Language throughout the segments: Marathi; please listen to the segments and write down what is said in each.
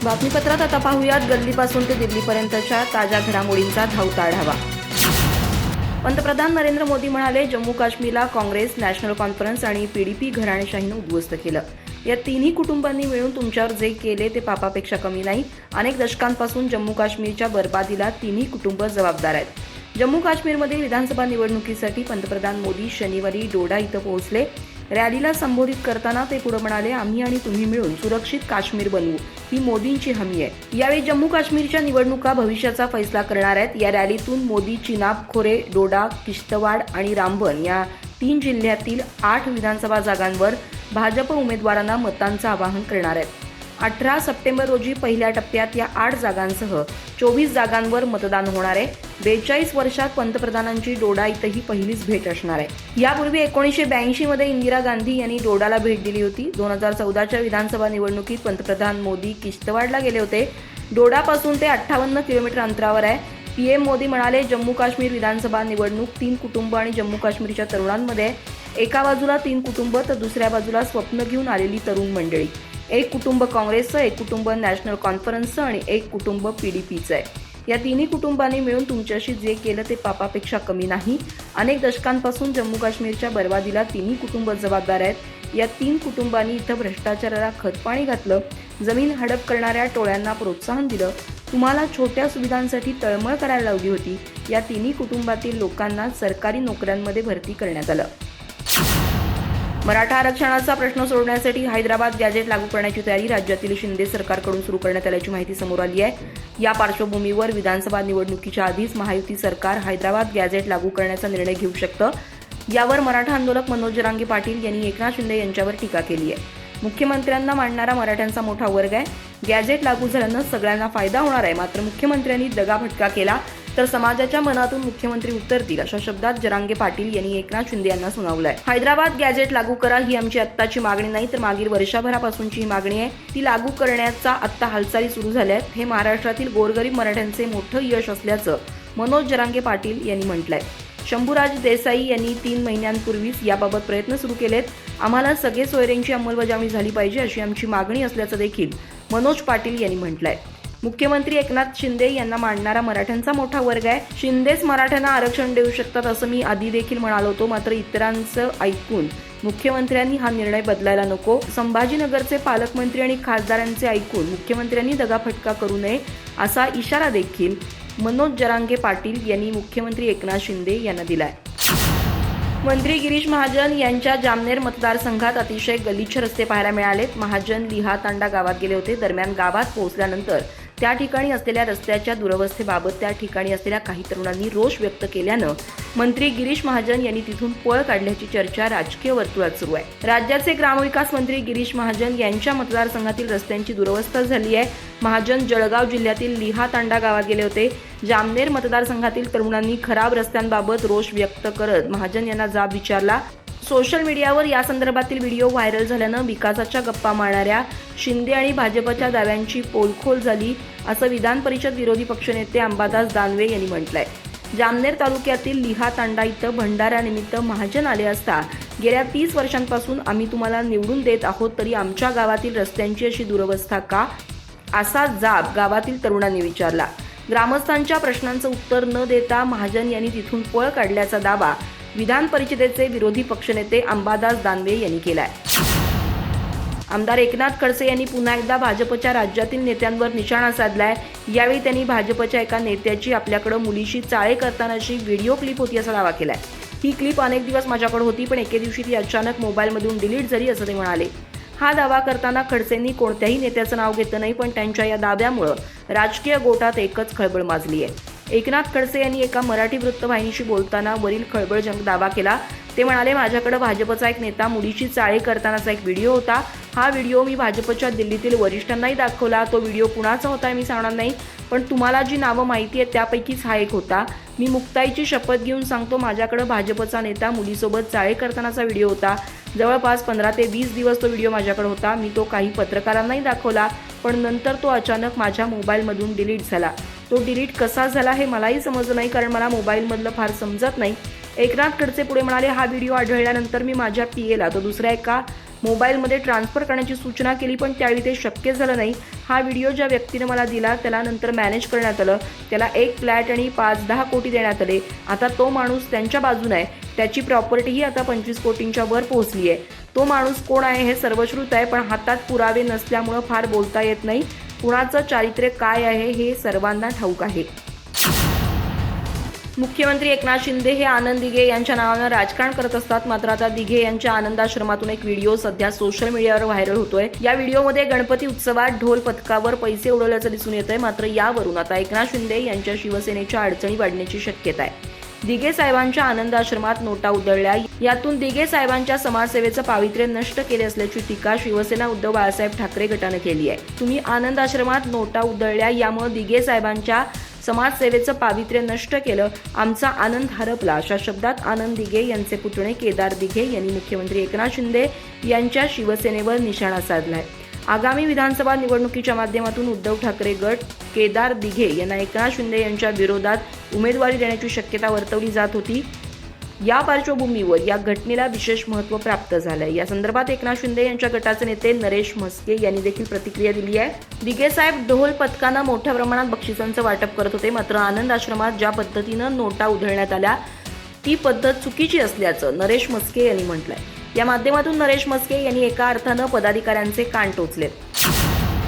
बातमीपत्रात आता पाहूयात गल्लीपासून ते दिल्लीपर्यंतच्या ताज्या घडामोडींचा धावता आढावा. पंतप्रधान नरेंद्र मोदी म्हणाले, जम्मू काश्मीरला काँग्रेस, नॅशनल कॉन्फरन्स आणि पीडीपी घराणेशाहीनं उद्ध्वस्त केलं. या तिन्ही कुटुंबांनी मिळून तुमच्यावर जे केले ते पापापेक्षा कमी नाही. अनेक दशकांपासून जम्मू काश्मीरच्या बर्बादीला तिन्ही कुटुंब जबाबदार आहेत. जम्मू काश्मीरमध्ये विधानसभा निवडणुकीसाठी पंतप्रधान मोदी शनिवारी डोडा इथं पोहोचले. रॅलीला संबोधित करताना ते पुढे म्हणाले, आम्ही आणि तुम्ही मिळून सुरक्षित काश्मीर बनवू, ही मोदींची हमी आहे. यावेळी जम्मू काश्मीरच्या निवडणुका भविष्याचा फैसला करणार आहेत. या रॅलीतून मोदी चिनाब, खोरे, डोडा, किश्तवाड आणि रामबन या 3 जिल्ह्यातील 8 विधानसभा जागांवर भाजप उमेदवारांना मतांचं आवाहन करणार आहेत. 18 सप्टेंबर रोजी पहिल्या टप्प्यात या 8 जागांसह 24 जागांवर मतदान होणार आहे. 42 वर्षात पंतप्रधानांची डोडा इथंही पहिलीच भेट असणार आहे. यापूर्वी 1982 मध्ये इंदिरा गांधी यांनी डोडाला भेट दिली होती. 2014च्या विधानसभा निवडणुकीत पंतप्रधान मोदी किश्तवाडला गेले होते. डोडापासून ते 58 किलोमीटर अंतरावर आहे. पीएम मोदी म्हणाले, जम्मू काश्मीर विधानसभा निवडणूक 3 कुटुंब आणि जम्मू काश्मीरच्या तरुणांमध्ये. एका बाजूला 3 कुटुंब तर दुसऱ्या बाजूला स्वप्न घेऊन आलेली तरुण मंडळी. एक कुटुंब काँग्रेसचं, एक कुटुंब नॅशनल कॉन्फरन्सचं आणि एक कुटुंब पीडीपीचं आहे. या तिन्ही कुटुंबांनी मिळून तुमच्याशी जे केलं ते पापापेक्षा कमी नाही. अनेक दशकांपासून जम्मू काश्मीरच्या बर्बादीला तिन्ही कुटुंब जबाबदार आहेत. या 3 कुटुंबांनी इथं भ्रष्टाचाराला खतपाणी घातलं, जमीन हडप करणाऱ्या टोळ्यांना प्रोत्साहन दिलं, तुम्हाला छोट्या सुविधांसाठी तळमळ करायला लावली होती. या तिन्ही कुटुंबातील लोकांना सरकारी नोकऱ्यांमध्ये भरती करण्यात आलं. मराठा आरक्षणाचा प्रश्न सोडवण्यासाठी हैदराबाद गॅजेट लागू करण्याची तयारी राज्यातील शिंदे सरकारकडून सुरू करण्यात आल्याची माहिती समोर आली आहे. या पार्श्वभूमीवर विधानसभा निवडणुकीच्या आधीच महायुती सरकार हैदराबाद गॅजेट लागू करण्याचा निर्णय घेऊ शकतं. यावर मराठा आंदोलक मनोज जरांगे पाटील यांनी एकनाथ शिंदे यांच्यावर टीका केली आहे. मुख्यमंत्र्यांना मानणारा मराठ्यांचा मोठा वर्ग आहे. गॅजेट लागू झाल्यानं सगळ्यांना फायदा होणार आहे. मात्र मुख्यमंत्र्यांनी दगाफटका केला तर समाजाच्या मनातून मुख्यमंत्री उतरतील, अशा शब्दात जरांगे पाटील यांनी एकनाथ शिंदे यांना सुनावलंय. हैदराबाद गॅजेट लागू करा ही आमची आत्ताची मागणी नाही, तर मागील वर्षभरापासूनची ही मागणी आहे. ती लागू करण्याचा आत्ता हालचाली सुरू झाल्या आहेत. हे महाराष्ट्रातील गोरगरीब मराठ्यांचे मोठं यश असल्याचं मनोज जरांगे पाटील यांनी म्हटलंय. शंभूराज देसाई यांनी 3 महिन्यांपूर्वीच याबाबत प्रयत्न सुरू केलेत. आम्हाला सगळे सोयऱ्यांची अंमलबजावणी झाली पाहिजे अशी आमची मागणी असल्याचं देखील मनोज पाटील यांनी म्हटलंय. मुख्यमंत्री एकनाथ शिंदे यांना मानणारा मराठ्यांचा मोठा वर्ग आहे. शिंदेच मराठ्यांना आरक्षण देऊ शकतात असं मी आधी देखील म्हणालो होतो. मात्र इतरांचं ऐकून मुख्यमंत्र्यांनी हा निर्णय बदलायला नको. संभाजीनगरचे पालकमंत्री आणि खासदारांचे ऐकून मुख्यमंत्र्यांनी दगाफटका करू नये असा इशारा देखील मनोज जरांगे पाटील यांनी मुख्यमंत्री एकनाथ शिंदे यांना दिलाय. मंत्री गिरीश महाजन यांच्या जामनेर मतदारसंघात अतिशय गलिच्छ रस्ते पाहायला मिळालेत. महाजन लिहातांडा गावात गेले होते. दरम्यान गावात पोहोचल्यानंतर त्या ठिकाणी असलेल्या रस्त्याच्या दुरवस्थेबाबत त्या ठिकाणी असलेल्या काही तरुणांनी रोष व्यक्त केल्यानं मंत्री गिरीश महाजन यांनी तिथून पळ काढल्याची चर्चा राजकीय वर्तुळात सुरू आहे. राज्याचे ग्रामविकास मंत्री गिरीश महाजन यांच्या मतदारसंघातील रस्त्यांची दुरवस्था झाली आहे. महाजन जळगाव जिल्ह्यातील लिहातांडा गावात गेले होते. जामनेर मतदारसंघातील तरुणांनी खराब रस्त्यांबाबत रोष व्यक्त करत महाजन यांना जाब विचारला. सोशल मीडियावर या संदर्भातील व्हिडिओ व्हायरल झाल्यानं विकासाच्या गप्पा मारणाऱ्या शिंदे आणि भाजपच्या दाव्यांची पोलखोल झाली असं विधान परिषद विरोधी पक्षनेते अंबादास दानवे यांनी म्हटलंय. जामनेर तालुक्यातील लिहातांडा इथं भंडाऱ्यानिमित्त महाजन आले असता गेल्या 30 वर्षांपासून आम्ही तुम्हाला निवडून देत आहोत, तरी आमच्या गावातील रस्त्यांची अशी दुरवस्था का, असा जाब गावातील तरुणांनी विचारला. ग्रामस्थांच्या प्रश्नांचं उत्तर न देता महाजन यांनी तिथून पळ काढल्याचा दावा विधान परिषदेचे विरोधी पक्षनेते अंबादास दानवे यांनी केलाय. आमदार एकनाथ खडसे यांनी पुन्हा एकदा भाजपच्या राज्यातील नेत्यांवर निशाणा साधलाय. यावेळी त्यांनी भाजपच्या एका नेत्याची आपल्याकडे मुलीशी चाळे करतानाची व्हिडिओ क्लिप होती असा दावा केलाय. ही क्लिप अनेक दिवस माझ्याकडे होती, पण एके दिवशी ती अचानक मोबाईलमधून डिलीट झाली असं ते म्हणाले. हा दावा करताना खडसेंनी कोणत्याही नेत्याचं नाव घेतलं नाही, पण त्यांच्या या दाव्यामुळे राजकीय गोटात एकच खळबळ माजली आहे. एकनाथ खडसे यांनी एका मराठी वृत्तवाहिनीशी बोलताना वरील खळबळजनक दावा केला. ते म्हणाले, माझ्याकडे भाजपचा एक नेता मुलीची चाळे करतानाचा एक व्हिडिओ होता. हा व्हिडिओ मी भाजपच्या दिल्लीतील वरिष्ठांनाही दाखवला. तो व्हिडिओ कुणाचा होता मी सांगणार नाही, पण तुम्हाला जी नावं माहिती आहेत त्यापैकीच हा एक होता. मी मुक्ताईची शपथ घेऊन सांगतो, माझ्याकडे भाजपचा नेता मुलीसोबत चाळे करतानाचा व्हिडिओ होता. जवळपास 15 ते 20 दिवस तो व्हिडिओ माझ्याकडे होता. मी तो काही पत्रकारांनाही दाखवला, पण नंतर तो अचानक माझ्या मोबाईलमधून डिलीट झाला. तो डिलीट कसा झाला हे मलाही समजलं नाही, कारण मला मोबाईलमधलं फार समजत नाही. एकनाथ खडसे पुढे म्हणाले, हा व्हिडिओ आढळल्यानंतर मी माझ्या पीएला तो दुसऱ्या एका मोबाईलमध्ये ट्रान्सफर करण्याची सूचना केली, पण त्यावेळी ते शक्य झालं नाही. हा व्हिडिओ ज्या व्यक्तीने मला दिला त्याला नंतर मॅनेज करण्यात आलं. त्याला एक फ्लॅट आणि 5-10 कोटी देण्यात आले. आता तो माणूस त्यांच्या बाजूने आहे. त्याची प्रॉपर्टीही आता 25 कोटींच्या वर पोहोचली आहे. तो माणूस कोण आहे हे सर्वश्रुत आहे, पण हातात पुरावे नसल्यामुळं फार बोलता येत नाही. कुणाचं चारित्र्य काय आहे हे सर्वांना ठाऊक आहे. मुख्यमंत्री एकनाथ शिंदे हे आनंद दिघे यांच्या नावानं राजकारण करत असतात. मात्र आता दिघे यांच्या आनंदाश्रमातून एक व्हिडिओ सध्या सोशल मीडियावर व्हायरल होतोय. या व्हिडिओमध्ये गणपती उत्सवात ढोल पथकावर पैसे उडवल्याचं दिसून येत आहे. मात्र यावरून आता एकनाथ शिंदे यांच्या शिवसेनेच्या अडचणी वाढण्याची शक्यता आहे. दिघे साहेबांच्या आनंदाश्रमात नोटा उधळल्या, यातून दिघे साहेबांच्या समाजसेवेचं पावित्र्य नष्ट केले असल्याची टीका शिवसेना उद्धव बाळासाहेब ठाकरे गटाने केली आहे. तुम्ही आनंदाश्रमात नोटा उधळल्या, यामुळे दिघे साहेबांच्या समाजसेवेचं पावित्र्य नष्ट केलं, आमचा आनंद हरपला, अशा शब्दात आनंद दिघे यांचे पुतणे केदार दिघे यांनी मुख्यमंत्री एकनाथ शिंदे यांच्या शिवसेनेवर निशाणा साधलाय. आगामी विधानसभा निवडणुकीच्या माध्यमातून उद्धव ठाकरे गट केदार दिघे यांना एकनाथ शिंदे यांच्या विरोधात उमेदवारी देण्याची शक्यता वर्तवली जात होती. या पार्श्वभूमीवर या घटनेला विशेष महत्त्व प्राप्त झालंय. या संदर्भात एकनाथ शिंदे यांच्या गटाचे नेते नरेश म्हस्के यांनी देखील प्रतिक्रिया दिली आहे. दिघे साहेब ढोल पथकांना मोठ्या प्रमाणात बक्षिसांचं वाटप करत होते. मात्र आनंद आश्रमात ज्या पद्धतीनं नोटा उधळण्यात आल्या ती पद्धत चुकीची असल्याचं नरेश म्हस्के यांनी म्हटलंय. या माध्यमातून नरेश म्हस्के यांनी एका अर्थानं पदाधिकाऱ्यांचे कान टोचले.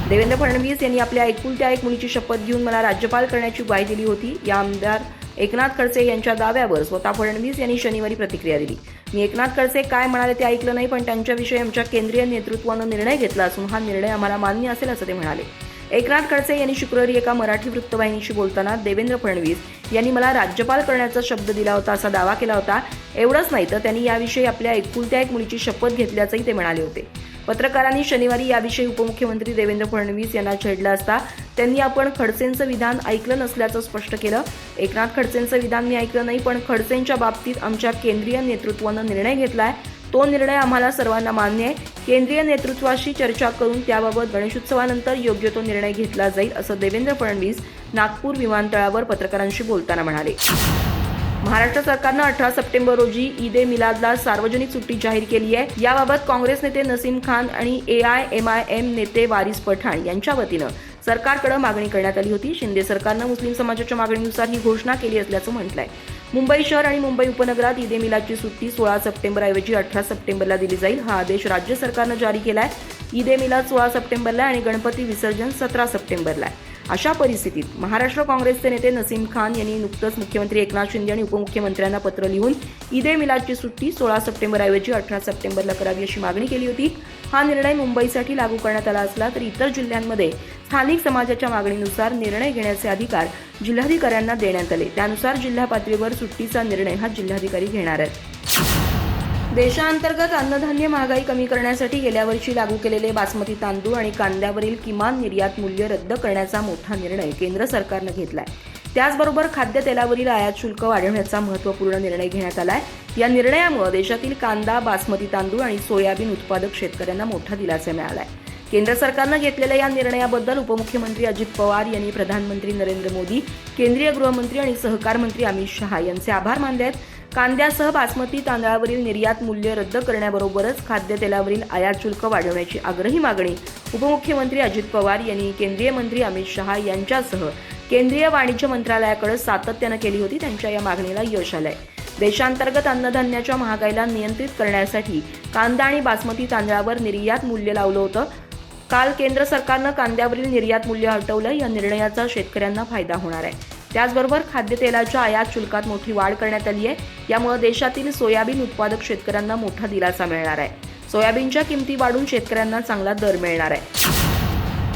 देवेंद्र फडणवीस यांनी आपल्या एकुलत्या एक मुलीची शपथ घेऊन मला राज्यपाल करण्याची ग्वाही दिली होती. या आमदार एकनाथ खडसे यांच्या दाव्यावर स्वतः फडणवीस यांनी शनिवारी प्रतिक्रिया दिली. मी एकनाथ खडसे काय म्हणाले ते ऐकलं नाही, पण त्यांच्याविषयी आमच्या केंद्रीय नेतृत्वानं निर्णय घेतला असून हा निर्णय आम्हाला मान्य असेल असं ते म्हणाले. एकनाथ खडसे यांनी शुक्रवारी एका मराठी वृत्तवाहिनीशी बोलताना देवेंद्र फडणवीस यांनी मला राज्यपाल करण्याचा शब्द दिला होता असा दावा केला होता. एवढंच नाही तर त्यांनी याविषयी आपल्या एकुलत्या एक मुलीची शपथ घेतल्याचंही ते म्हणाले होते. पत्रकारांनी शनिवारी याविषयी उपमुख्यमंत्री देवेंद्र फडणवीस यांना छेडलं असता त्यांनी आपण खडसेंचं विधान ऐकलं नसल्याचं स्पष्ट केलं. एकनाथ खडसेंचं विधान मी ऐकलं नाही, पण खडसेंच्या बाबतीत आमच्या केंद्रीय नेतृत्वानं निर्णय घेतलाय. तो निर्णय आम्हाला सर्वांना मान्य आहे. केंद्रीय नेतृत्वाशी चर्चा करून त्याबाबत गणेशोत्सवानंतर योग्य तो निर्णय घेतला जाईल असं देवेंद्र फडणवीस नागपूर विमानतळावर पत्रकारांशी बोलताना म्हणाले. महाराष्ट्र सरकारनं 18 सप्टेंबर रोजी ईद-ए-मिलादला सार्वजनिक सुट्टी जाहीर केली आहे. याबाबत काँग्रेस नेते नसीम खान आणि AIMIM नेते वारिस पठाण यांच्या वतीनं सरकारकडे मागणी करण्यात आली होती. शिंदे सरकारनं मुस्लिम समाजाच्या मागणीनुसार ही घोषणा केली असल्याचं म्हटलंय. मुंबई शहर आणि मुंबई उपनगरात ईद-ए-मिलादची सुट्टी 16 सप्टेंबरऐवजी 18 सप्टेंबरला दिली जाईल. हा आदेश राज्य सरकारनं जारी केलाय. ईद-ए-मिलाद 16 सप्टेंबरला आणि गणपती विसर्जन 17 सप्टेंबरला आहे. अशा परिस्थितीत महाराष्ट्र काँग्रेसचे नेते नसीम खान यांनी नुकतंच मुख्यमंत्री एकनाथ शिंदे आणि उपमुख्यमंत्र्यांना पत्र लिहून ईद-ए-मिलादची सुट्टी 16 सप्टेंबरऐवजी 18 सप्टेंबरला करावी अशी मागणी केली होती. हा निर्णय मुंबईसाठी लागू करण्यात आला असला तरी इतर जिल्ह्यांमध्ये स्थानिक समाजाच्या मागणीनुसार निर्णय घेण्याचे अधिकार जिल्हाधिकाऱ्यांना देण्यात आले. त्यानुसार जिल्हा पातळीवर सुट्टीचा निर्णय हा जिल्हाधिकारी घेणार आहेत. देशांतर्गत अन्नधान्य महागाई कमी करण्यासाठी गेल्या वर्षी लागू केलेले बासमती तांदूळ आणि कांद्यावरील किमान निर्यात मूल्य रद्द करण्याचा मोठा निर्णय केंद्र सरकारनं घेतलाय. त्याचबरोबर खाद्यतेलावरील आयात शुल्क वाढवण्याचा महत्त्वपूर्ण निर्णय घेण्यात आलाय. या निर्णयामुळे देशातील कांदा, बासमती तांदूळ आणि सोयाबीन उत्पादक शेतकऱ्यांना मोठा दिलासा मिळालाय. केंद्र सरकारनं घेतलेल्या या निर्णयाबद्दल उपमुख्यमंत्री अजित पवार यांनी प्रधानमंत्री नरेंद्र मोदी, केंद्रीय गृहमंत्री आणि सहकार मंत्री अमित शहा यांचे आभार मानले आहेत. कांद्यासह बासमती तांदळावरील निर्यात मूल्य रद्द करण्याबरोबरच खाद्यतेलावरील आयात शुल्क वाढवण्याची आग्रही मागणी उपमुख्यमंत्री अजित पवार यांनी केंद्रीय मंत्री अमित शहा यांच्यासह केंद्रीय वाणिज्य मंत्रालयाकडे सातत्यानं केली होती. त्यांच्या या मागणीला यश आलंय. देशांतर्गत अन्नधान्याच्या महागाईला नियंत्रित करण्यासाठी कांदा आणि बासमती तांदळावर निर्यात मूल्य लावलं होतं. काल केंद्र सरकारनं कांद्यावरील निर्यात मूल्य हटवलं. या निर्णयाचा शेतकऱ्यांना फायदा होणार आहे. त्याचबरोबर खाद्यतेलाच्या आयात शुल्कात मोठी वाढ करण्यात आली आहे. यामुळे देशातील सोयाबीन उत्पादक शेतकऱ्यांना मोठा दिलासा मिळणार आहे. सोयाबीनच्या किमती वाढून शेतकऱ्यांना चांगला दर मिळणार आहे.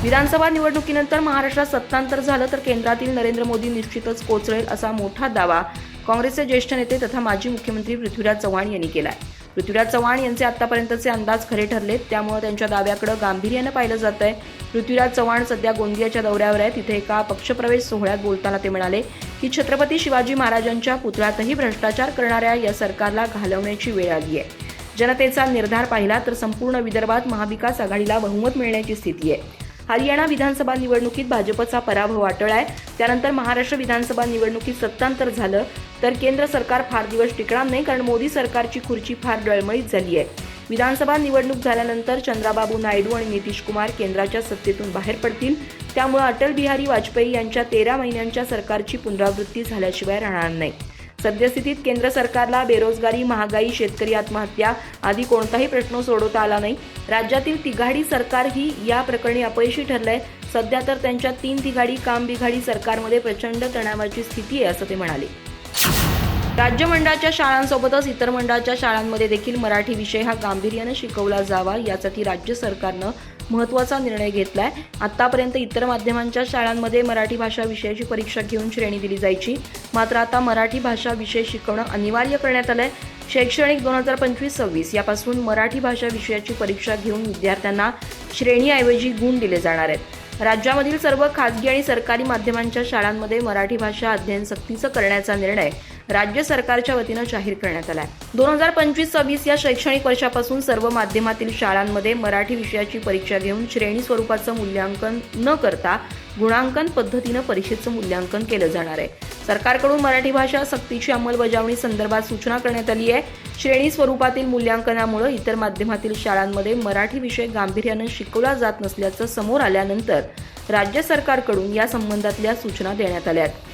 विधानसभा निवडणुकीनंतर महाराष्ट्रात सत्तांतर झालं तर केंद्रातील नरेंद्र मोदी निश्चितच कोचळेल असा मोठा दावा काँग्रेसचे ज्येष्ठ नेते तथा माजी मुख्यमंत्री पृथ्वीराज चव्हाण यांनी केलाय. पृथ्वीराज चव्हाण यांचे आतापर्यंतचे अंदाज खरे ठरलेत. त्यामुळे त्यांच्या दाव्याकडे गांभीर्यानं पाहिलं जात आहे. पृथ्वीराज चव्हाण सध्या गोंदियाच्या दौऱ्यावर आहेत. तिथे एका पक्षप्रवेश सोहळ्यात बोलताना ते म्हणाले की छत्रपती शिवाजी महाराजांच्या पुतळ्यातही भ्रष्टाचार करणाऱ्या या सरकारला घालवण्याची वेळ आली आहे. जनतेचा निर्धार पाहिला तर संपूर्ण विदर्भात महाविकास आघाडीला बहुमत मिळण्याची स्थिती आहे. हरियाणा विधानसभा निवडणुकीत भाजपचा पराभव वाटळाय. त्यानंतर महाराष्ट्र विधानसभा निवडणुकीत सत्तांतर झालं तर केंद्र सरकार फार दिवस टिकणार नाही, कारण मोदी सरकारची खुर्ची फार डळमळीत झाली आहे. विधानसभा निवडणूक झाल्यानंतर चंद्राबाबू नायडू आणि नितीश कुमार केंद्राच्या सत्तेतून बाहेर पडतील, त्यामुळे अटल बिहारी वाजपेयी यांच्या 13 महिन्यांच्या सरकारची पुनरावृत्ती झाल्याशिवाय राहणार नाही. सद्यस्थितीत केंद्र सरकारला बेरोजगारी, महागाई, शेतकरी आत्महत्या आदी कोणताही प्रश्न सोडवता आला नाही. राज्यातील तिघाडी सरकारही या प्रकरणी अपयशी ठरलंय. सध्या तर त्यांच्या 3 तिघाडी काम बिघाडी सरकारमध्ये प्रचंड तणावाची स्थिती आहे, असं ते म्हणाले. राज्य मंडळाच्या शाळांसोबतच इतर मंडळाच्या शाळांमध्ये देखील मराठी विषय हा गांभीर्याने शिकवला जावा, यासाठी राज्य सरकारनं महत्त्वाचा निर्णय घेतलाय. आतापर्यंत इतर माध्यमांच्या शाळांमध्ये मराठी भाषा विषयाची परीक्षा घेऊन श्रेणी दिली जायची, मात्र आता मराठी भाषा विषय शिकवणं अनिवार्य करण्यात आलंय. शैक्षणिक 2025-26 यापासून मराठी भाषा विषयाची परीक्षा घेऊन विद्यार्थ्यांना श्रेणीऐवजी गुण दिले जाणार आहेत. राज्यामधील सर्व खासगी आणि सरकारी माध्यमांच्या शाळांमध्ये मराठी भाषा अध्ययन सक्तीचं करण्याचा निर्णय राज्य सरकारच्या वतीनं जाहीर करण्यात आला आहे. 2025-26 या शैक्षणिक वर्षापासून सर्व माध्यमातील शाळांमध्ये मराठी विषयाची परीक्षा घेऊन श्रेणी स्वरूपाचं मूल्यांकन न करता गुणांकन पद्धतीनं परीक्षेचं मूल्यांकन केलं जाणार आहे. सरकारकडून मराठी भाषा सक्तीची अंमलबजावणी संदर्भात सूचना करण्यात आली आहे. श्रेणी स्वरूपातील मूल्यांकनामुळे इतर माध्यमातील शाळांमध्ये मराठी विषय गांभीर्यानं शिकवला जात नसल्याचं समोर आल्यानंतर राज्य सरकारकडून या संबंधातल्या सूचना देण्यात आल्या आहेत.